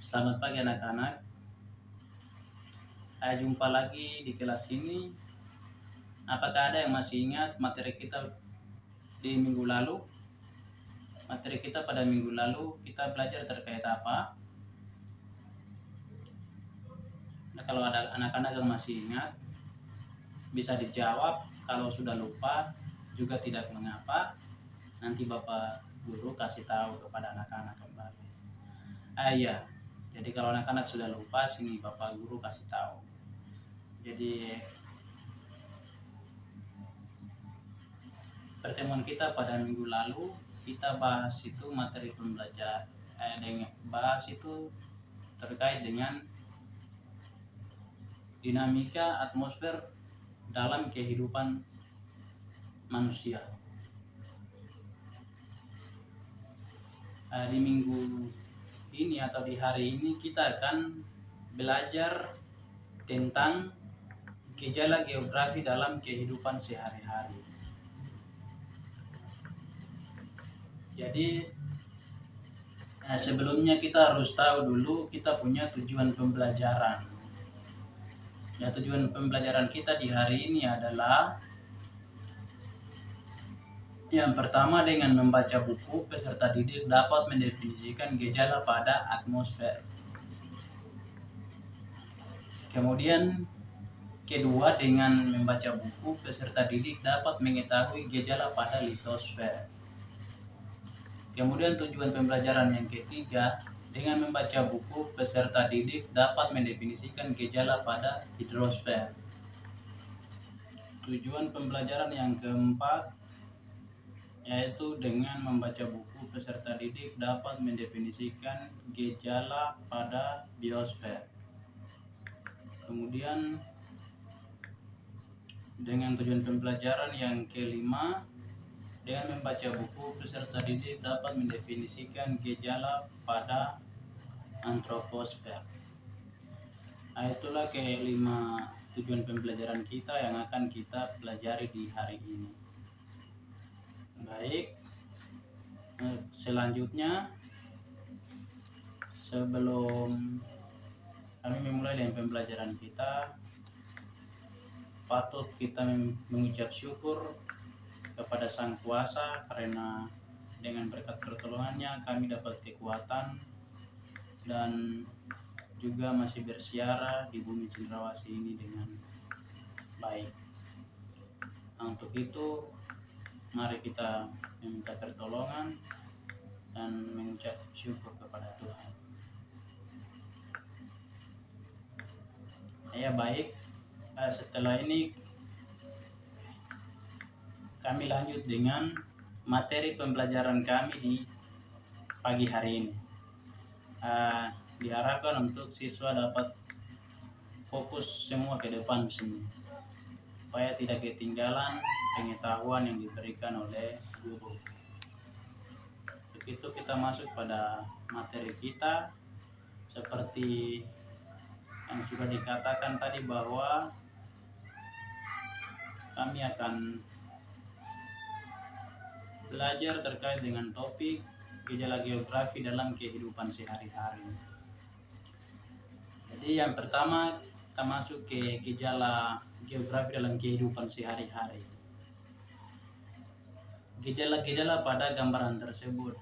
Selamat pagi anak-anak. Jumpa lagi di kelas ini. Apakah ada yang masih ingat materi kita di minggu lalu? Materi kita pada minggu lalu kita belajar terkait apa? Nah, kalau ada anak-anak yang masih ingat, bisa dijawab. Kalau sudah lupa, juga tidak mengapa. Nanti Bapak Guru kasih tahu kepada anak-anak kembali. Iya. Jadi kalau anak-anak sudah lupa, sini Bapak Guru kasih tahu. Jadi pertemuan kita pada minggu lalu kita bahas itu materi pembelajaran bahas itu terkait dengan dinamika atmosfer dalam kehidupan manusia. Di minggu ini atau di hari ini kita akan belajar tentang gejala geografi dalam kehidupan sehari-hari. Jadi sebelumnya kita harus tahu dulu kita punya tujuan pembelajaran. Ya, tujuan pembelajaran kita di hari ini adalah yang pertama, dengan membaca buku, peserta didik dapat mendefinisikan gejala pada atmosfer. Kemudian kedua, dengan membaca buku, peserta didik dapat mengetahui gejala pada litosfer. Kemudian tujuan pembelajaran yang ketiga, dengan membaca buku, peserta didik dapat mendefinisikan gejala pada hidrosfer. Tujuan pembelajaran yang keempat, yaitu dengan membaca buku, peserta didik dapat mendefinisikan gejala pada biosfer. Kemudian dengan tujuan pembelajaran yang kelima, dengan membaca buku, peserta didik dapat mendefinisikan gejala pada antroposfer. Itulah kelima tujuan pembelajaran kita yang akan kita pelajari di hari ini. Baik, selanjutnya sebelum kami memulai dengan pembelajaran kita, patut kita mengucap syukur kepada Sang Kuasa karena dengan berkat pertolongannya kami dapat kekuatan dan juga masih bersiara di bumi Cendrawasih ini dengan baik. Untuk itu mari kita meminta pertolongan dan mengucap syukur kepada Tuhan. Ya, baik. Setelah ini kami lanjut dengan materi pembelajaran kami di pagi hari ini. Diharapkan untuk siswa dapat fokus semua ke depan sini, supaya tidak ketinggalan pengetahuan yang diberikan oleh guru. Begitu kita masuk pada materi kita, seperti yang sudah dikatakan tadi bahwa kami akan belajar terkait dengan topik gejala geografi dalam kehidupan sehari-hari. Jadi yang pertama kita masuk ke gejala geografi dalam kehidupan sehari-hari. Gejala-gejala pada gambaran tersebut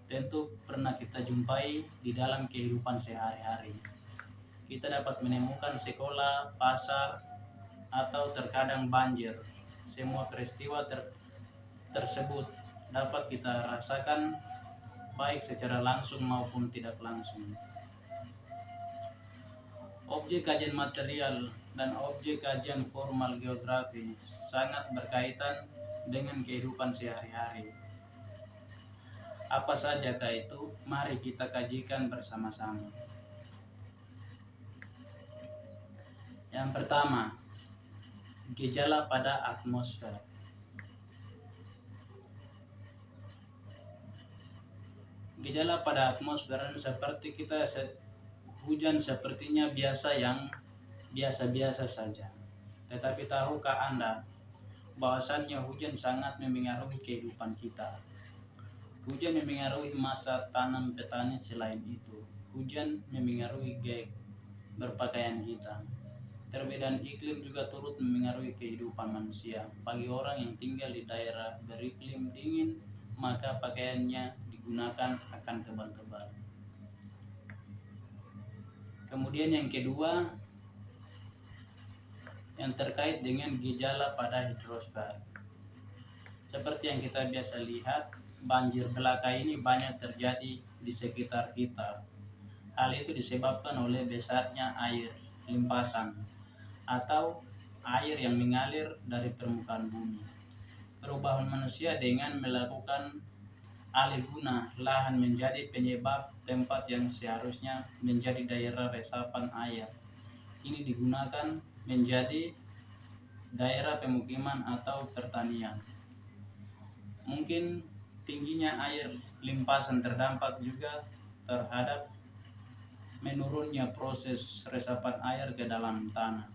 tentu pernah kita jumpai di dalam kehidupan sehari-hari. Kita dapat menemukan sekolah, pasar, atau terkadang banjir. Semua peristiwa tersebut dapat kita rasakan baik secara langsung maupun tidak langsung. Objek kajian material dan objek kajian formal geografi sangat berkaitan dengan kehidupan sehari-hari. Apa sajakah itu? Mari kita kajikan bersama-sama. Yang pertama, gejala pada atmosfer. Gejala pada atmosfer seperti hujan sepertinya biasa-biasa saja. Tetapi tahukah Anda bahwasannya hujan sangat memengaruhi kehidupan kita? Hujan memengaruhi masa tanam petani. Selain itu, hujan memengaruhi gaya berpakaian kita. Perbedaan iklim juga turut memengaruhi kehidupan manusia. Bagi orang yang tinggal di daerah beriklim dingin, maka pakaiannya digunakan akan tebal-tebal. Kemudian yang kedua, yang terkait dengan gejala pada hidrosfer. Seperti yang kita biasa lihat, banjir belaka ini banyak terjadi di sekitar kita. Hal itu disebabkan oleh besarnya air limpasan atau air yang mengalir dari permukaan bumi. Perubahan manusia dengan melakukan alih guna lahan menjadi penyebab tempat yang seharusnya menjadi daerah resapan air ini digunakan menjadi daerah pemukiman atau pertanian. Mungkin tingginya air limpasan terdampak juga terhadap menurunnya proses resapan air ke dalam tanah.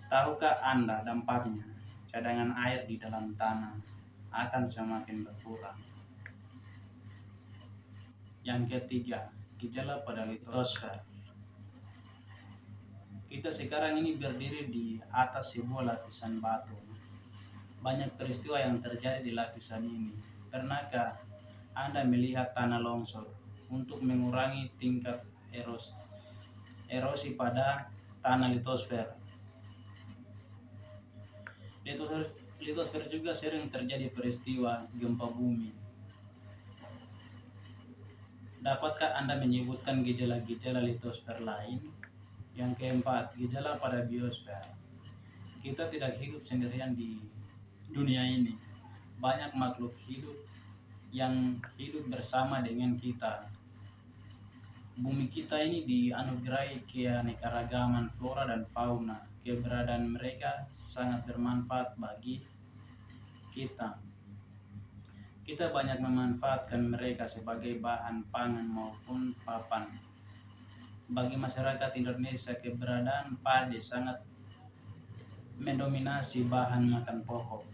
Tahukah Anda dampaknya? Cadangan air di dalam tanah akan semakin berkurang. Yang ketiga, gejala pada litosfer. Kita sekarang ini berdiri di atas sebuah lapisan batu. Banyak peristiwa yang terjadi di lapisan ini. Pernahkah Anda melihat tanah longsor? Untuk mengurangi tingkat erosi pada tanah litosfer. Litosfer juga sering terjadi peristiwa gempa bumi. Dapatkah Anda menyebutkan gejala-gejala litosfer lain? Yang keempat, gejala pada biosfer. Kita tidak hidup sendirian di dunia ini. Banyak makhluk hidup yang hidup bersama dengan kita. Bumi kita ini dianugerahi keanekaragaman flora dan fauna. Keberadaan mereka sangat bermanfaat bagi kita. Kita banyak memanfaatkan mereka sebagai bahan pangan maupun papan. Bagi masyarakat Indonesia, keberadaan padi sangat mendominasi bahan makan pokok.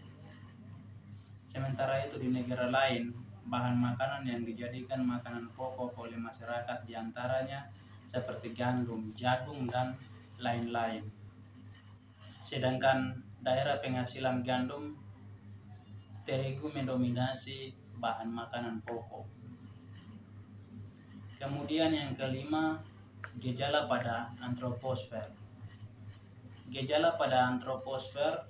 Sementara itu di negara lain, bahan makanan yang dijadikan makanan pokok oleh masyarakat diantaranya seperti gandum, jagung, dan lain-lain. Sedangkan daerah penghasilan gandum, terigu mendominasi bahan makanan pokok. Kemudian yang kelima, gejala pada antroposfer. Gejala pada antroposfer,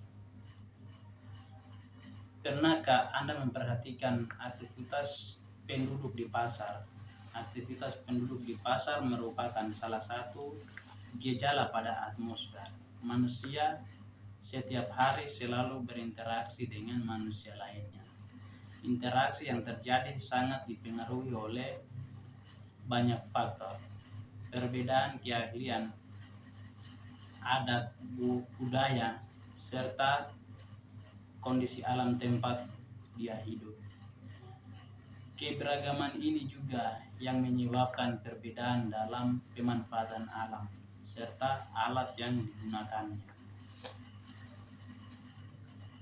pernahkah Anda memperhatikan aktivitas penduduk di pasar? Aktivitas penduduk di pasar merupakan salah satu gejala pada atmosfer. Manusia setiap hari selalu berinteraksi dengan manusia lainnya. Interaksi yang terjadi sangat dipengaruhi oleh banyak faktor. Perbedaan keahlian, adat, budaya, serta kondisi alam tempat dia hidup. Keberagaman ini juga yang menyebabkan perbedaan dalam pemanfaatan alam serta alat yang digunakannya.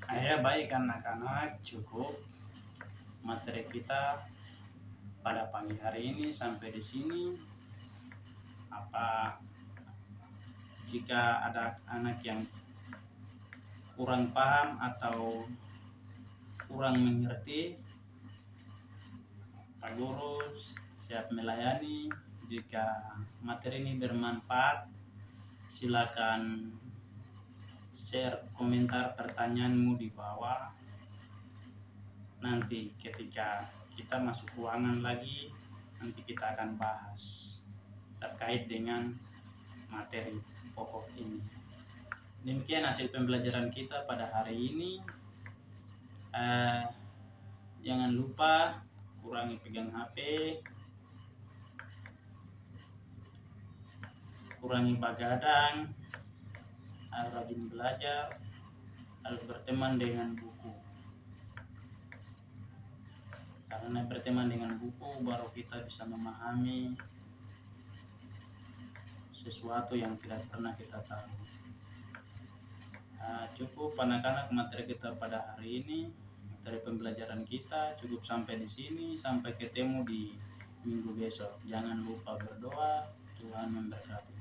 Ya baik anak-anak, cukup materi kita pada pagi hari ini sampai di sini. Apa jika ada anak yang kurang paham atau kurang mengerti, Pak Guru siap melayani. Jika materi ini bermanfaat, silakan share komentar pertanyaanmu di bawah. Nanti ketika kita masuk ruangan lagi, nanti kita akan bahas terkait dengan materi pokok ini. Demikian hasil pembelajaran kita pada hari ini. Jangan lupa kurangi pegang HP, kurangi begadang, rajin belajar, harus berteman dengan buku. Karena berteman dengan buku baru kita bisa memahami sesuatu yang tidak pernah kita tahu. Cukup anak-anak materi kita pada hari ini. Materi pembelajaran kita cukup sampai di sini. Sampai ketemu di minggu besok. Jangan lupa berdoa. Tuhan memberkati.